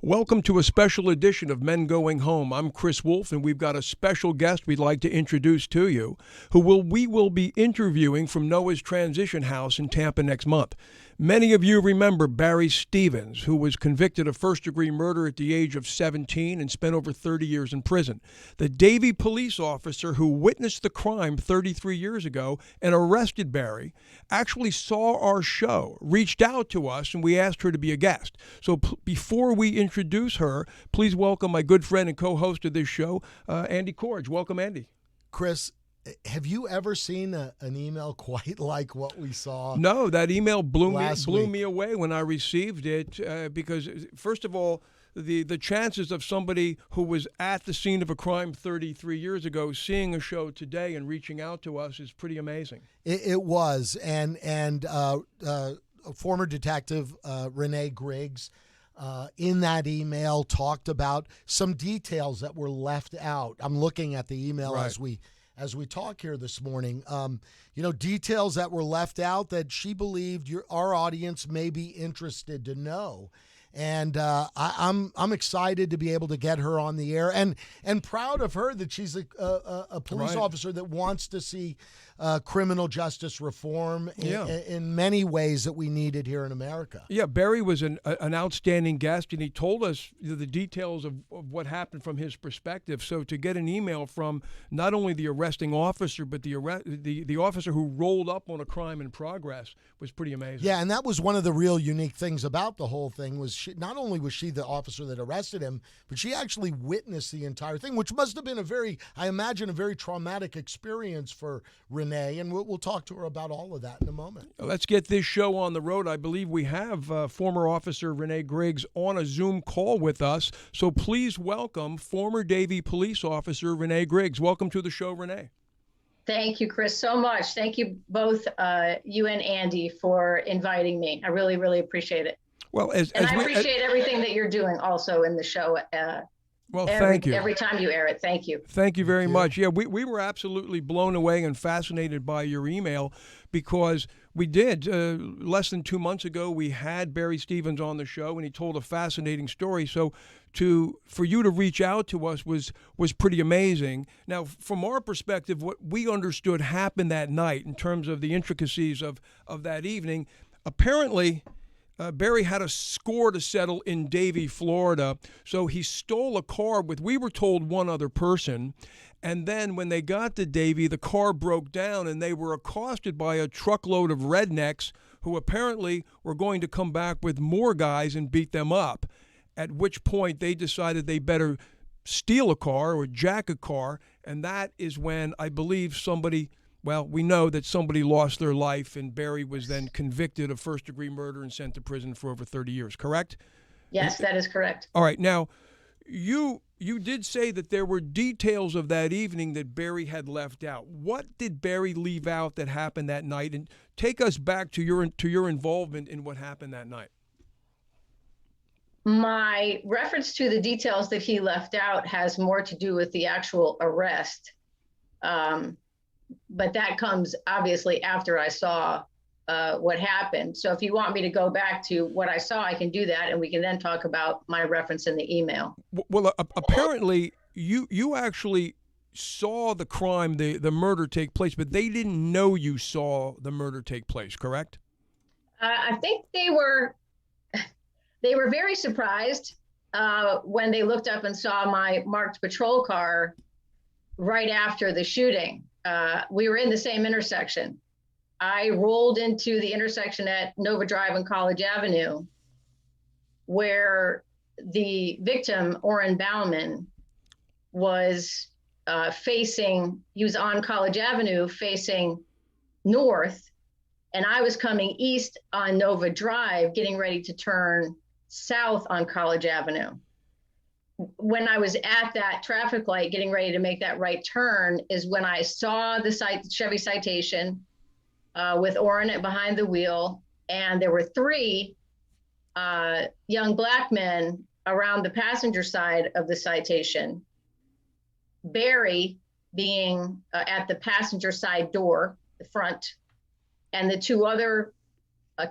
Welcome to a special edition of Men Going Home. I'm Chris Wolfe, and we've got a special guest we'd like to introduce to you, we will be interviewing from Noah's Transition House in Tampa next month. Many of you remember Barry Stevens, who was convicted of first-degree murder at the age of 17 and spent over 30 years in prison. The Davie police officer who witnessed the crime 33 years ago and arrested Barry actually saw our show, reached out to us, and we asked her to be a guest. So before we introduce her, please welcome my good friend and co-host of this show, Andy Corge. Welcome, Andy. Chris, have you ever seen an email quite like what we saw? No, that email blew week? me away when I received it because, first of all, the chances of somebody who was at the scene of a crime 33 years ago seeing a show today and reaching out to us is pretty amazing. It was, and former detective Renae Griggs in that email talked about some details that were left out. I'm looking at the email Right. as we talk here this morning, details that were left out that she believed our audience may be interested to know. And I'm excited to be able to get her on the air and proud of her that she's a police Right. officer that wants to see criminal justice reform Yeah. in many ways that we needed here in America. Yeah, Barry was an outstanding guest, and he told us the details of what happened from his perspective. So to get an email from not only the arresting officer, but the officer who rolled up on a crime in progress was pretty amazing. Yeah, and that was one of the real unique things about the whole thing was not only was she the officer that arrested him, but she actually witnessed the entire thing, which must have been I imagine, a very traumatic experience for Renae, and we'll talk to her about all of that in a moment. Let's get this show on the road. I believe we have former officer Renae Griggs on a Zoom call with us, so please welcome former Davie police officer Renae Griggs. Welcome to the show, Renae. Thank you, Chris, so much. Thank you both, you and Andy, for inviting me. I really, really appreciate it. Well, I appreciate everything that you're doing also in the show. Thank you. Every time you air it. Thank you. Thank you very much. Yeah, we were absolutely blown away and fascinated by your email because we did. Less than 2 months ago, we had Barry Stevens on the show, and he told a fascinating story. So for you to reach out to us was pretty amazing. Now, from our perspective, what we understood happened that night in terms of the intricacies of that evening, apparently Barry had a score to settle in Davie, Florida, so he stole a car with, we were told, one other person. And then when they got to Davie, the car broke down and they were accosted by a truckload of rednecks who apparently were going to come back with more guys and beat them up, at which point they decided they better steal a car or jack a car, and that is when I believe we know that somebody lost their life, and Barry was then convicted of first-degree murder and sent to prison for over 30 years, correct? Yes, that is correct. All right. Now, you did say that there were details of that evening that Barry had left out. What did Barry leave out that happened that night? And take us back to your involvement in what happened that night. My reference to the details that he left out has more to do with the actual arrest. But that comes obviously after I saw what happened. So if you want me to go back to what I saw, I can do that, and we can then talk about my reference in the email. Well, apparently you actually saw the crime, the murder take place, but they didn't know you saw the murder take place, correct? I think they were very surprised when they looked up and saw my marked patrol car right after the shooting. We were in the same intersection. I rolled into the intersection at Nova Drive and College Avenue, where the victim, Orrin Bauman, was he was on College Avenue facing north, and I was coming east on Nova Drive, getting ready to turn south on College Avenue. When I was at that traffic light getting ready to make that right turn is when I saw the Chevy Citation with Orrin behind the wheel, and there were three young Black men around the passenger side of the Citation. Barry being at the passenger side door, the front, and the two other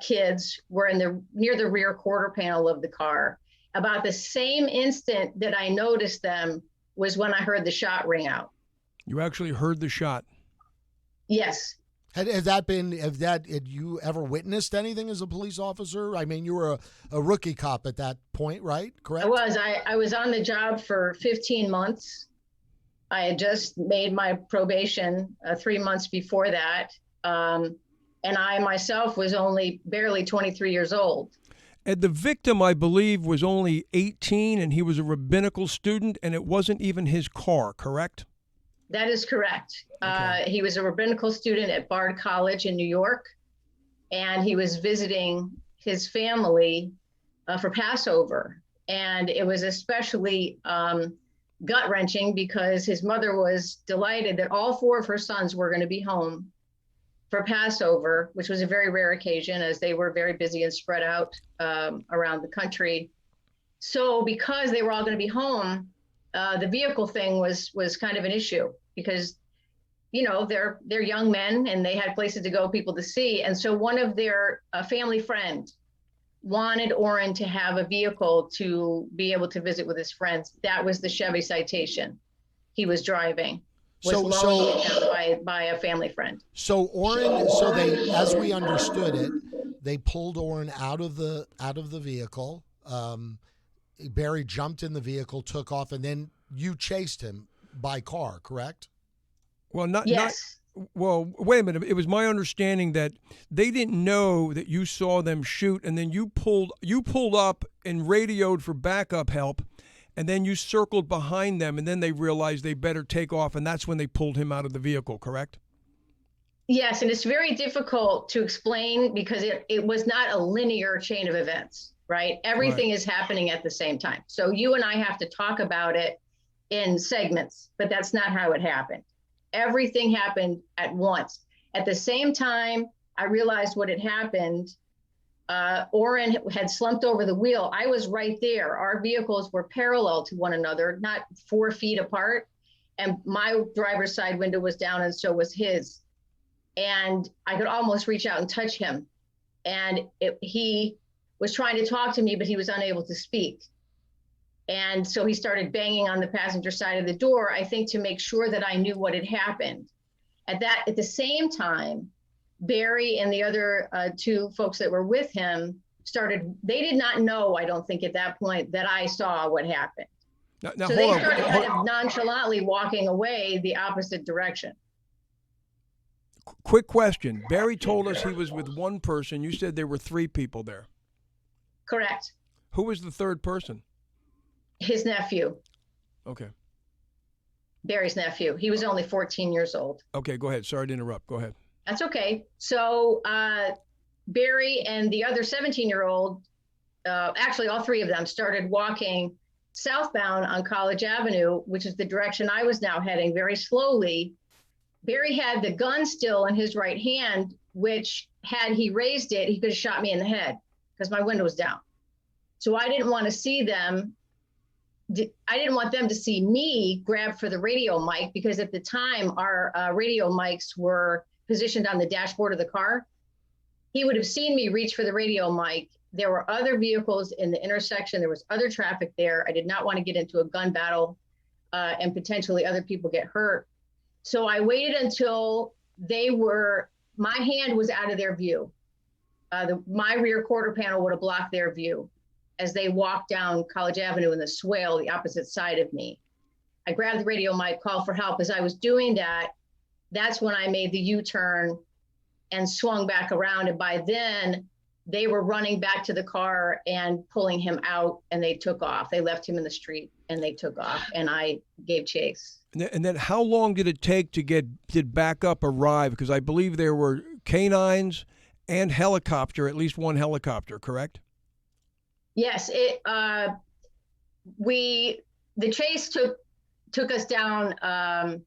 kids were near the rear quarter panel of the car. About the same instant that I noticed them was when I heard the shot ring out. You actually heard the shot? Yes. Had you ever witnessed anything as a police officer? I mean, you were a rookie cop at that point, right? Correct? I was on the job for 15 months. I had just made my probation 3 months before that. And I myself was only barely 23 years old. And the victim, I believe, was only 18, and he was a rabbinical student, and it wasn't even his car, correct? That is correct. Okay. He was a rabbinical student at Bard College in New York, and he was visiting his family for Passover. And it was especially gut-wrenching because his mother was delighted that all 4 of her sons were going to be home for Passover, which was a very rare occasion as they were very busy and spread out around the country. So because they were all going to be home, the vehicle thing was kind of an issue because, they're young men and they had places to go, people to see. And so one of their family friend wanted Oren to have a vehicle to be able to visit with his friends. That was the Chevy Citation he was driving. Was loaned to him by a family friend. So they, as we understood it, they pulled Oren out of the vehicle. Barry jumped in the vehicle, took off, and then you chased him by car, correct? Well, Yes. Well, wait a minute. It was my understanding that they didn't know that you saw them shoot, and then you pulled up and radioed for backup help, and then you circled behind them, and then they realized they better take off, and that's when they pulled him out of the vehicle, correct? Yes, and it's very difficult to explain because it was not a linear chain of events, right? Everything is happening at the same time. So you and I have to talk about it in segments, but that's not how it happened. Everything happened at once. At the same time, I realized what had happened. Oren had slumped over the wheel. I was right there. Our vehicles were parallel to one another, not 4 feet apart. And my driver's side window was down and so was his. And I could almost reach out and touch him. And he was trying to talk to me, but he was unable to speak. And so he started banging on the passenger side of the door, I think to make sure that I knew what had happened. At the same time, Barry and the other 2 folks that were with him they did not know, I don't think at that point, that I saw what happened. Now, so they started kind of nonchalantly walking away the opposite direction. Quick question. Barry told us he was with one person. You said there were 3 people there. Correct. Who was the third person? His nephew. Okay. Barry's nephew. He was only 14 years old. Okay, go ahead. Sorry to interrupt. Go ahead. That's okay. So Barry and the other 17-year-old, actually all 3 of them, started walking southbound on College Avenue, which is the direction I was now heading, very slowly. Barry had the gun still in his right hand, which had he raised it, he could have shot me in the head because my window was down. So I didn't want to see them. I didn't want them to see me grab for the radio mic because at the time our radio mics were positioned on the dashboard of the car. He would have seen me reach for the radio mic. There were other vehicles in the intersection. There was other traffic there. I did not want to get into a gun battle and potentially other people get hurt. So I waited until my hand was out of their view. My rear quarter panel would have blocked their view as they walked down College Avenue in the swale, the opposite side of me. I grabbed the radio mic, called for help. As I was doing that, that's when I made the U-turn and swung back around. And by then, they were running back to the car and pulling him out, and they took off. They left him in the street, and they took off, and I gave chase. And then how long did it take did backup arrive? Because I believe there were canines and helicopter, at least one helicopter, correct? Yes, the chase took us down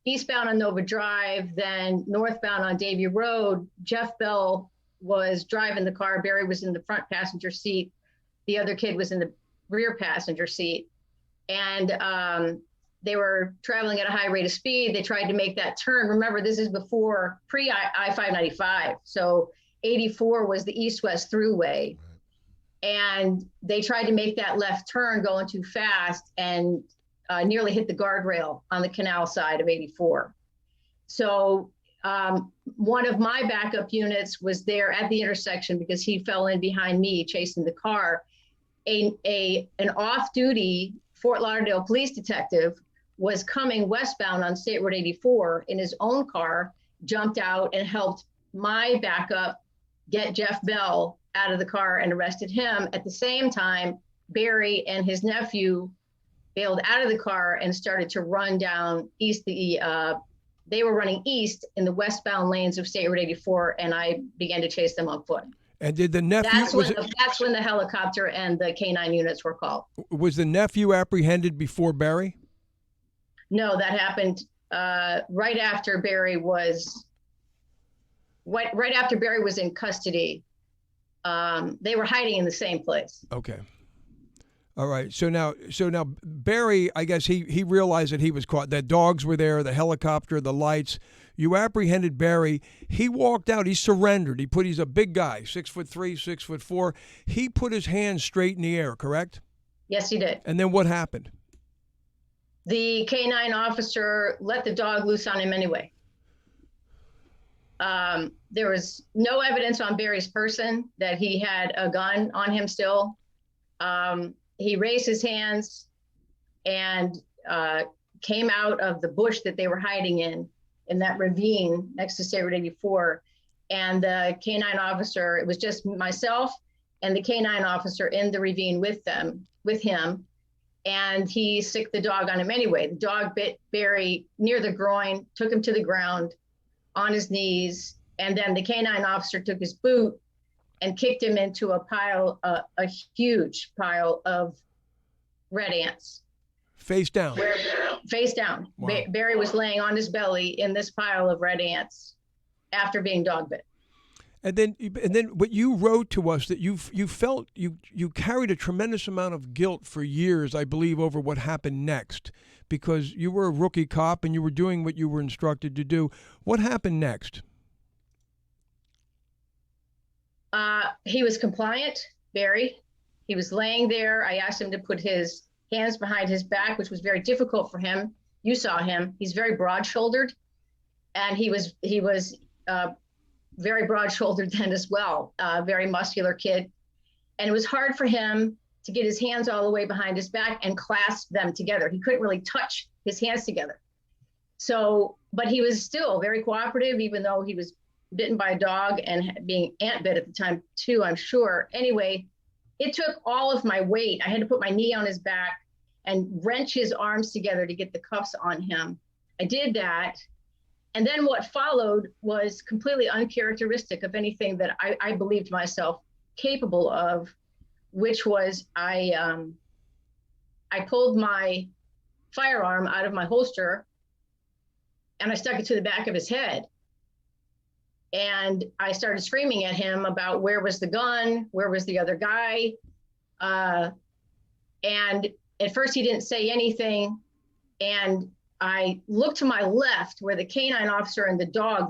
eastbound on Nova Drive, then northbound on Davie Road. Jeff Bell was driving the car. Barry was in the front passenger seat. The other kid was in the rear passenger seat. And they were traveling at a high rate of speed. They tried to make that turn. Remember, this is before pre-I-595. So 84 was the east-west throughway. and they tried to make that left turn going too fast and nearly hit the guardrail on the canal side of 84. So one of my backup units was there at the intersection because he fell in behind me chasing the car. An off-duty Fort Lauderdale police detective was coming westbound on State Road 84 in his own car, jumped out and helped my backup get Jeff Bell out of the car and arrested him. At the same time, Barry and his nephew bailed out of the car and started to run down east. They were running east in the westbound lanes of State Road 84, and I began to chase them on foot. And did the nephew? That's when the helicopter and the K9 units were called. Was the nephew apprehended before Barry? No, that happened right after Barry was. Right after Barry was in custody. They were hiding in the same place. Okay. All right. So now Barry, I guess he realized that he was caught. That dogs were there, the helicopter, the lights. You apprehended Barry. He walked out. He surrendered. He's a big guy, 6'3", 6'4". He put his hands straight in the air, correct? Yes, he did. And then what happened? The K9 officer let the dog loose on him anyway. There was no evidence on Barry's person that he had a gun on him still. He raised his hands and came out of the bush that they were hiding in that ravine next to State Road 84. And the K9 officer, it was just myself and the K9 officer in the ravine with him. And he sicked the dog on him anyway. The dog bit Barry near the groin, took him to the ground on his knees. And then the K9 officer took his boot and kicked him into a huge pile of red ants. Face down. Face down. Wow. Barry was laying on his belly in this pile of red ants after being dog bit. And then what you wrote to us that you felt you carried a tremendous amount of guilt for years, I believe, over what happened next, because you were a rookie cop and you were doing what you were instructed to do. What happened next? He was compliant, Barry. He was laying there. I asked him to put his hands behind his back, which was very difficult for him. You saw him. He's very broad-shouldered, and he was very broad-shouldered then as well, very muscular kid. And it was hard for him to get his hands all the way behind his back and clasp them together. He couldn't really touch his hands together. So, but he was still very cooperative, even though he was bitten by a dog and being ant bit at the time too, I'm sure. Anyway, it took all of my weight. I had to put my knee on his back and wrench his arms together to get the cuffs on him. I did that. And then what followed was completely uncharacteristic of anything that I believed myself capable of, which was I pulled my firearm out of my holster and I stuck it to the back of his head. And I started screaming at him about where was the gun, where was the other guy. And at first he didn't say anything. And I looked to my left where the K9 officer and the dog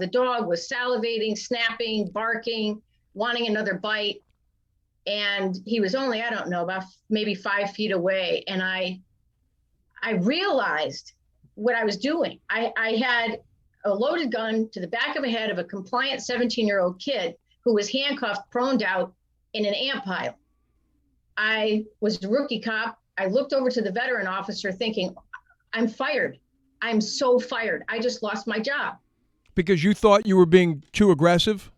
was salivating, snapping, barking, wanting another bite. And he was only, I don't know, about maybe 5 feet away. And I realized what I was doing. I had a loaded gun to the back of the head of a compliant 17-year-old kid who was handcuffed, proned out in an ant pile. I was a rookie cop. I looked over to the veteran officer thinking, I'm fired. I'm so fired. I just lost my job. Because you thought you were being too aggressive?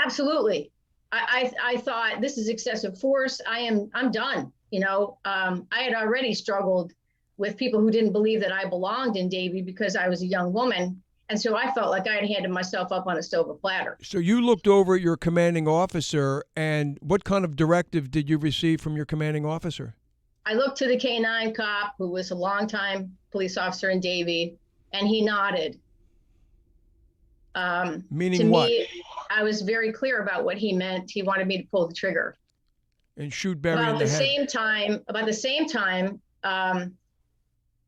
Absolutely. I thought this is excessive force. I'm done. You know, I had already struggled with people who didn't believe that I belonged in Davie because I was a young woman. And so I felt like I had handed myself up on a silver platter. So you looked over at your commanding officer, and what kind of directive did you receive from your commanding officer? I looked to the K9 cop, who was a longtime police officer in Davie, and he nodded. Meaning to what? Me, I was very clear about what he meant. He wanted me to pull the trigger. And shoot Barry in the head. About the same time,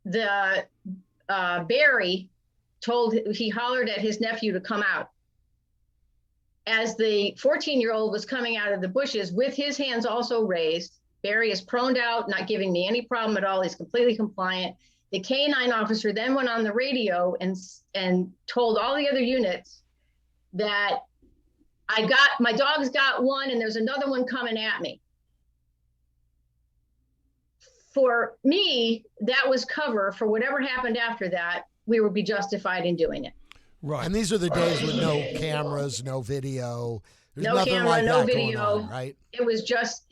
Barry he hollered at his nephew to come out. as the 14-year-old was coming out of the bushes with his hands also raised, Barry is proned out, not giving me any problem at all. He's completely compliant. The K-9 officer then went on the radio and told all the other units that my dog's got one and there's another one coming at me. For me, that was cover for whatever happened after that. We would be justified in doing it. Right. And these are the days with no cameras, no video. There's no nothing camera, like no that video. going on, right? It was just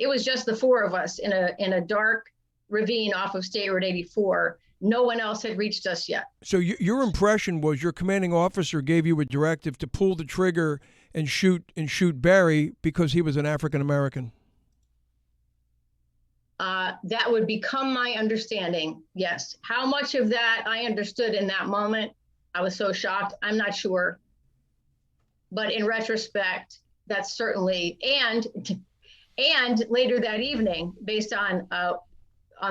the four of us in a dark ravine off of State Road 84. No one else had reached us yet. So your impression was your commanding officer gave you a directive to pull the trigger and shoot Barry because he was an African American. That would become my understanding. Yes. How much of that I understood in that moment, I was so shocked. I'm not sure. But in retrospect, that's certainly, and later that evening, based on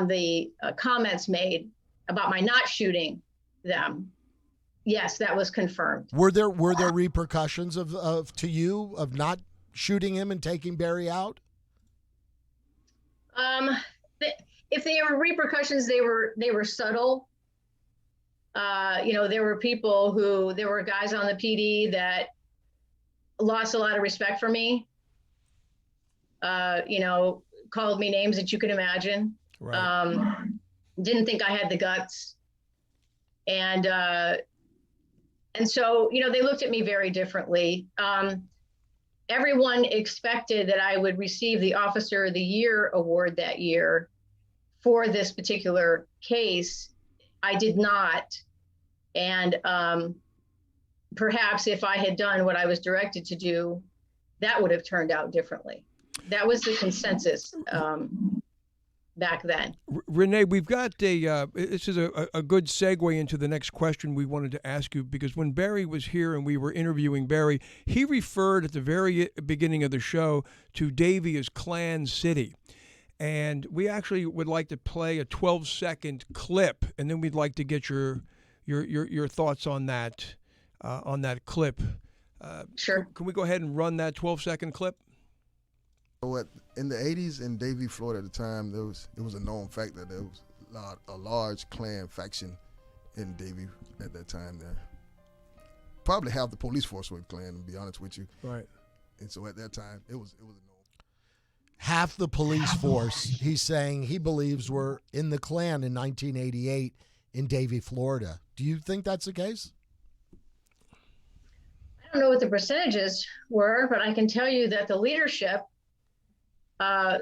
the comments made about my not shooting them, yes, that was confirmed. Were there repercussions of to you of not shooting him and taking Barry out? If there were repercussions, they were subtle. There were guys on the PD that lost a lot of respect for me. Called me names that you could imagine. Right. Didn't think I had the guts. And so, they looked at me very differently. Everyone expected that I would receive the Officer of the Year award that year for this particular case. I did not. And perhaps if I had done what I was directed to do, that would have turned out differently. That was the consensus back then. Renae, we've got this is a good segue into the next question we wanted to ask you, because when Barry was here and we were interviewing Barry, he referred at the very beginning of the show to Davie as Klan City. And we actually would like to play a 12-second clip, and then we'd like to get your thoughts on that clip. Sure. Can we go ahead and run that 12-second clip? In the 80s in Davie, Florida at the time, it was a known fact that there was a large Klan faction in Davie at that time there. Probably half the police force were Klan, to be honest with you. Right. And so at that time, it was a known. Half the police force, he's saying he believes, were in the Klan in 1988 in Davie, Florida. Do you think that's the case? I don't know what the percentages were, but I can tell you that the leadership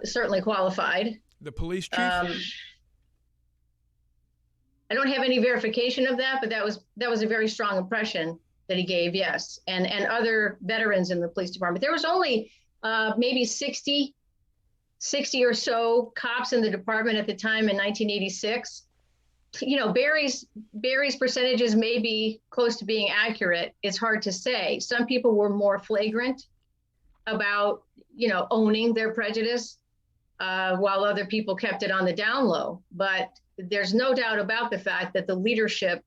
certainly qualified. The police chief? I don't have any verification of that, but that was a very strong impression that he gave, yes. And other veterans in the police department. There was only maybe 60 or so cops in the department at the time in 1986. Barry's percentages may be close to being accurate. It's hard to say. Some people were more flagrant about, owning their prejudice, while other people kept it on the down low. But there's no doubt about the fact that the leadership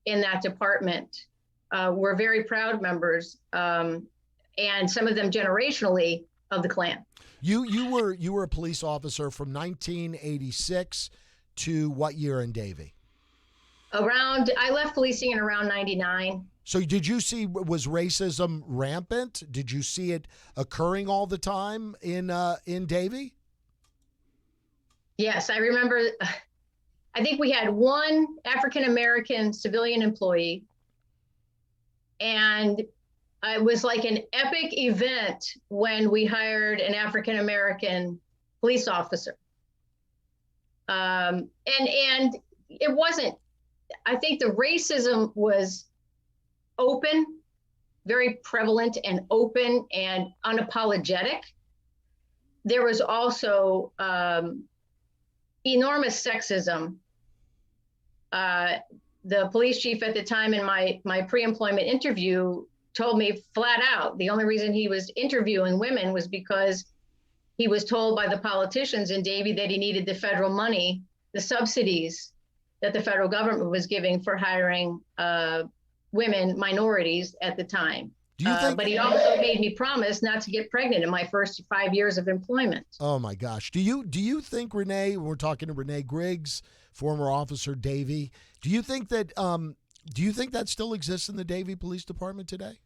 in that department were very proud members, and some of them generationally, of the Klan. You were a police officer from 1986 to what year in Davie? I left policing in around 99. So did you see, was racism rampant? Did you see it occurring all the time in Davie? Yes, I remember. I think we had one African-American civilian employee, and it was like an epic event when we hired an African-American police officer. And it wasn't, I think the racism was open, very prevalent and open and unapologetic. There was also enormous sexism. The police chief at the time in my pre-employment interview told me flat out, the only reason he was interviewing women was because he was told by the politicians in Davie that he needed the federal money, the subsidies that the federal government was giving for hiring women, minorities at the time. Do you think? But he also made me promise not to get pregnant in my first 5 years of employment. Oh my gosh. Do you think, Renae? We're talking to Renae Griggs, former officer Davie. Do you think that still exists in the Davie Police Department today?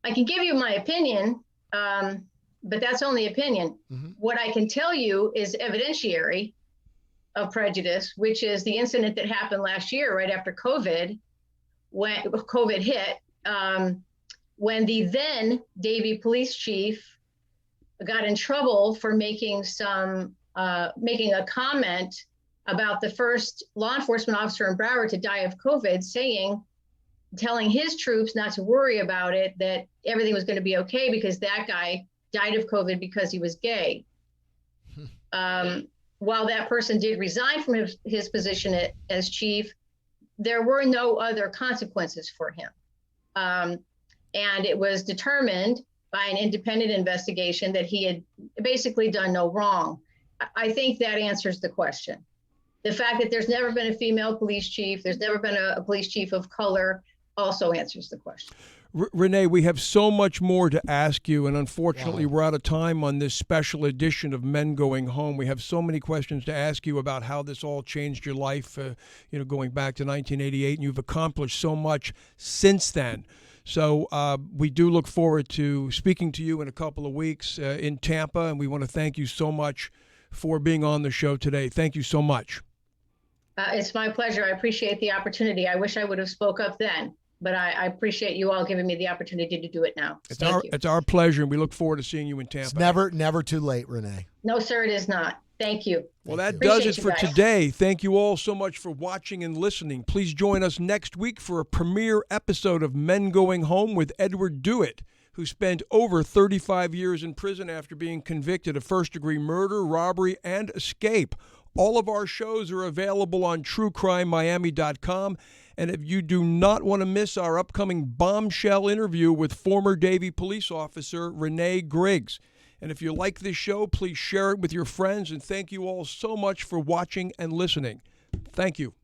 I can give you my opinion, but that's only opinion. Mm-hmm. What I can tell you is evidentiary of prejudice, which is the incident that happened last year right after COVID, when COVID hit, when the then Davie police chief got in trouble for making a comment about the first law enforcement officer in Broward to die of COVID, telling his troops not to worry about it, that everything was going to be okay because that guy died of COVID because he was gay. While that person did resign from his position as chief, there were no other consequences for him. And it was determined by an independent investigation that he had basically done no wrong. I think that answers the question. The fact that there's never been a female police chief, there's never been a police chief of color, also answers the question. Renae, we have so much more to ask you, and unfortunately, we're out of time on this special edition of Men Going Home. We have so many questions to ask you about how this all changed your life, going back to 1988, and you've accomplished so much since then. So we do look forward to speaking to you in a couple of weeks in Tampa, and we want to thank you so much for being on the show today. Thank you so much. It's my pleasure. I appreciate the opportunity. I wish I would have spoke up then, but I appreciate you all giving me the opportunity to do it now. It's our pleasure, and we look forward to seeing you in Tampa. It's never too late, Renae. No, sir, it is not. Thank you. Well, that does it for today. Thank you all so much for watching and listening. Please join us next week for a premiere episode of Men Going Home with Edward Dewitt, who spent over 35 years in prison after being convicted of first-degree murder, robbery, and escape. All of our shows are available on truecrimemiami.com. And if you do not want to miss our upcoming bombshell interview with former Davie police officer Renae Griggs. And if you like this show, please share it with your friends. And thank you all so much for watching and listening. Thank you.